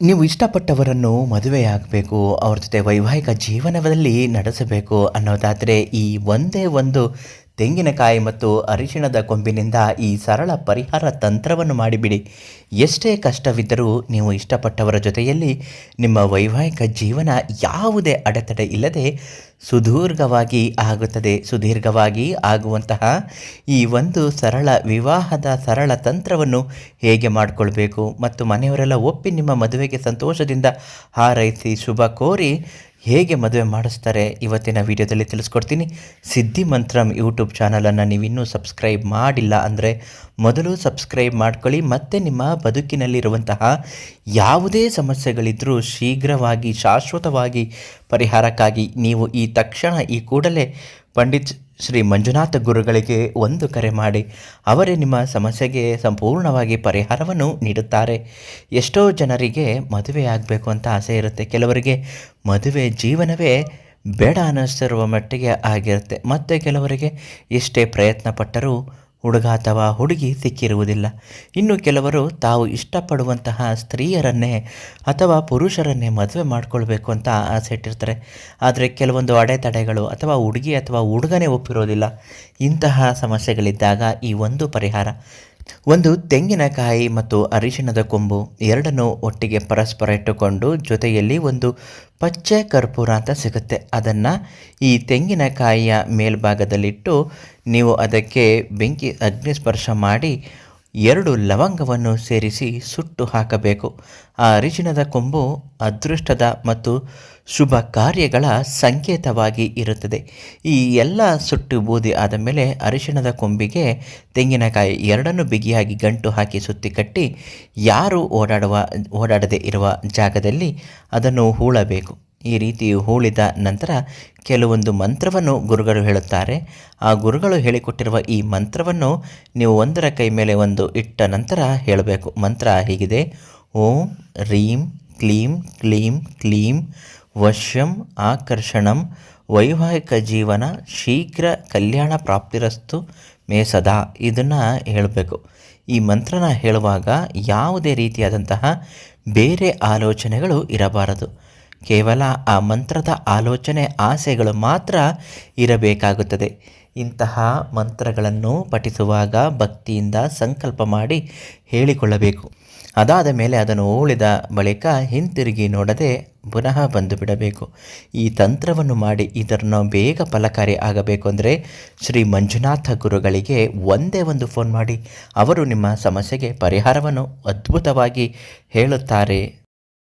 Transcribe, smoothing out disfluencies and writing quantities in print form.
ನೀವು ಇಷ್ಟಪಟ್ಟವರನ್ನು ಮದುವೆಯಾಗಬೇಕು, ಅವ್ರ ಜೊತೆ ವೈವಾಹಿಕ ಜೀವನದಲ್ಲಿ ನಡೆಸಬೇಕು ಅನ್ನೋದಾದರೆ ಈ ಒಂದೇ ಒಂದು ತೆಂಗಿನಕಾಯಿ ಮತ್ತು ಅರಿಶಿಣದ ಕೊಂಬಿನಿಂದ ಈ ಸರಳ ಪರಿಹಾರ ತಂತ್ರವನ್ನು ಮಾಡಿಬಿಡಿ. ಎಷ್ಟೇ ಕಷ್ಟವಿದ್ದರೂ ನೀವು ಇಷ್ಟಪಟ್ಟವರ ಜೊತೆಯಲ್ಲಿ ನಿಮ್ಮ ವೈವಾಹಿಕ ಜೀವನ ಯಾವುದೇ ಅಡೆತಡೆ ಇಲ್ಲದೆ ಸುದೀರ್ಘವಾಗಿ ಆಗುತ್ತದೆ. ಸುದೀರ್ಘವಾಗಿ ಆಗುವಂತಹ ಈ ಒಂದು ಸರಳ ವಿವಾಹದ ಸರಳ ತಂತ್ರವನ್ನು ಹೇಗೆ ಮಾಡಿಕೊಳ್ಬೇಕು ಮತ್ತು ಮನೆಯವರೆಲ್ಲ ಒಪ್ಪಿ ನಿಮ್ಮ ಮದುವೆಗೆ ಸಂತೋಷದಿಂದ ಹಾರೈಸಿ ಶುಭ ಕೋರಿ ಹೇಗೆ ಮದುವೆ ಮಾಡಿಸ್ತಾರೆ ಇವತ್ತಿನ ವಿಡಿಯೋದಲ್ಲಿ ತಿಳಿಸ್ಕೊಡ್ತೀನಿ. ಸಿದ್ಧಿ ಮಂತ್ರಂ ಯೂಟ್ಯೂಬ್ ಚಾನಲನ್ನು ನೀವಿನ್ನೂ ಸಬ್ಸ್ಕ್ರೈಬ್ ಮಾಡಿಲ್ಲ ಅಂದರೆ ಮೊದಲು ಸಬ್ಸ್ಕ್ರೈಬ್ ಮಾಡ್ಕೊಳ್ಳಿ. ಮತ್ತು ನಿಮ್ಮ ಬದುಕಿನಲ್ಲಿರುವಂತಹ ಯಾವುದೇ ಸಮಸ್ಯೆಗಳಿದ್ದರೂ ಶೀಘ್ರವಾಗಿ ಶಾಶ್ವತವಾಗಿ ಪರಿಹಾರಕ್ಕಾಗಿ ನೀವು ಈ ಕೂಡಲೇ ಪಂಡಿತ್ ಶ್ರೀ ಮಂಜುನಾಥ ಗುರುಗಳಿಗೆ ಒಂದು ಕರೆ ಮಾಡಿ ಅವರೇ ನಿಮ್ಮ ಸಮಸ್ಯೆಗೆ ಸಂಪೂರ್ಣವಾಗಿ ಪರಿಹಾರವನ್ನು ನೀಡುತ್ತಾರೆ. ಎಷ್ಟೋ ಜನರಿಗೆ ಮದುವೆ ಆಗಬೇಕು ಅಂತ ಆಸೆ ಇರುತ್ತೆ, ಕೆಲವರಿಗೆ ಮದುವೆ ಜೀವನವೇ ಬೇಡ ಅನ್ನಿಸ್ತಿರುವ ಮಟ್ಟಿಗೆ ಆಗಿರುತ್ತೆ, ಮತ್ತು ಕೆಲವರಿಗೆ ಎಷ್ಟೇ ಪ್ರಯತ್ನ ಪಟ್ಟರೂ ಹುಡುಗ ಅಥವಾ ಹುಡುಗಿ ಸಿಕ್ಕಿರುವುದಿಲ್ಲ. ಇನ್ನು ಕೆಲವರು ತಾವು ಇಷ್ಟಪಡುವಂತಹ ಸ್ತ್ರೀಯರನ್ನೇ ಅಥವಾ ಪುರುಷರನ್ನೇ ಮದುವೆ ಮಾಡಿಕೊಳ್ಬೇಕು ಅಂತ ಆಸೆ ಇಟ್ಟಿರ್ತಾರೆ. ಆದರೆ ಕೆಲವೊಂದು ಅಡೆತಡೆಗಳು ಅಥವಾ ಹುಡುಗಿ ಅಥವಾ ಹುಡುಗನೇ ಒಪ್ಪಿರೋದಿಲ್ಲ. ಇಂತಹ ಸಮಸ್ಯೆಗಳಿದ್ದಾಗ ಈ ಒಂದು ಪರಿಹಾರ, ಒಂದು ತೆಂಗಿನಕಾಯಿ ಮತ್ತು ಅರಿಶಿಣದ ಕೊಂಬು ಎರಡನ್ನೂ ಒಟ್ಟಿಗೆ ಪರಸ್ಪರ ಇಟ್ಟುಕೊಂಡು ಜೊತೆಯಲ್ಲಿ ಒಂದು ಪಚ್ಚೆ ಕರ್ಪೂರ ಅಂತ ಸಿಗುತ್ತೆ, ಅದನ್ನು ಈ ತೆಂಗಿನಕಾಯಿಯ ಮೇಲ್ಭಾಗದಲ್ಲಿಟ್ಟು ನೀವು ಅದಕ್ಕೆ ಅಗ್ನಿ ಸ್ಪರ್ಶ ಮಾಡಿ 2 ಲವಂಗವನ್ನು ಸೇರಿಸಿ ಸುಟ್ಟು ಹಾಕಬೇಕು. ಆ ಅರಿಶಿಣದ ಕೊಂಬು ಅದೃಷ್ಟದ ಮತ್ತು ಶುಭ ಕಾರ್ಯಗಳ ಸಂಕೇತವಾಗಿ ಇರುತ್ತದೆ. ಈ ಎಲ್ಲ ಸುಟ್ಟು ಬೂದಿ ಆದ ಮೇಲೆ ಅರಿಶಿಣದ ಕೊಂಬಿಗೆ ತೆಂಗಿನಕಾಯಿ ಎರಡನ್ನು ಬಿಗಿಯಾಗಿ ಗಂಟು ಹಾಕಿ ಸುತ್ತಿ ಕಟ್ಟಿ ಯಾರು ಓಡಾಡದೇ ಇರುವ ಜಾಗದಲ್ಲಿ ಅದನ್ನು ಹೂಳಬೇಕು. ಈ ರೀತಿ ಹೂಳಿದ ನಂತರ ಕೆಲವೊಂದು ಮಂತ್ರವನ್ನು ಗುರುಗಳು ಹೇಳುತ್ತಾರೆ. ಆ ಗುರುಗಳು ಹೇಳಿಕೊಟ್ಟಿರುವ ಈ ಮಂತ್ರವನ್ನು ನೀವು ಒಂದರ ಕೈ ಮೇಲೆ ಒಂದು ಇಟ್ಟ ನಂತರ ಹೇಳಬೇಕು. ಮಂತ್ರ ಹೀಗಿದೆ: ಓಂ ರೀಂ ಕ್ಲೀಂ ಕ್ಲೀಂ ಕ್ಲೀಂ ವಶ್ಯಂ ಆಕರ್ಷಣಂ ವೈವಾಹಿಕ ಜೀವನ ಶೀಘ್ರ ಕಲ್ಯಾಣ ಪ್ರಾಪ್ತಿರಸ್ತು ಮೇ ಸದಾ. ಇದನ್ನು ಹೇಳಬೇಕು. ಈ ಮಂತ್ರನ ಹೇಳುವಾಗ ಯಾವುದೇ ರೀತಿಯಾದಂತಹ ಬೇರೆ ಆಲೋಚನೆಗಳು ಇರಬಾರದು. ಕೇವಲ ಆ ಮಂತ್ರದ ಆಲೋಚನೆ ಆಸೆಗಳು ಮಾತ್ರ ಇರಬೇಕಾಗುತ್ತದೆ. ಇಂತಹ ಮಂತ್ರಗಳನ್ನು ಪಠಿಸುವಾಗ ಭಕ್ತಿಯಿಂದ ಸಂಕಲ್ಪ ಮಾಡಿ ಹೇಳಿಕೊಳ್ಳಬೇಕು. ಅದಾದ ಮೇಲೆ ಅದನ್ನು ಉಳಿದ ಬಳಿಕ ಹಿಂತಿರುಗಿ ನೋಡದೆ ಪುನಃ ಬಂದು ಬಿಡಬೇಕು. ಈ ತಂತ್ರವನ್ನು ಮಾಡಿ ಇದನ್ನು ಬೇಗ ಫಲಕಾರಿ ಆಗಬೇಕು ಅಂದರೆ ಶ್ರೀ ಮಂಜುನಾಥ ಗುರುಗಳಿಗೆ ಒಂದೇ ಒಂದು ಫೋನ್ ಮಾಡಿ, ಅವರು ನಿಮ್ಮ ಸಮಸ್ಯೆಗೆ ಪರಿಹಾರವನ್ನು ಅದ್ಭುತವಾಗಿ ಹೇಳುತ್ತಾರೆ.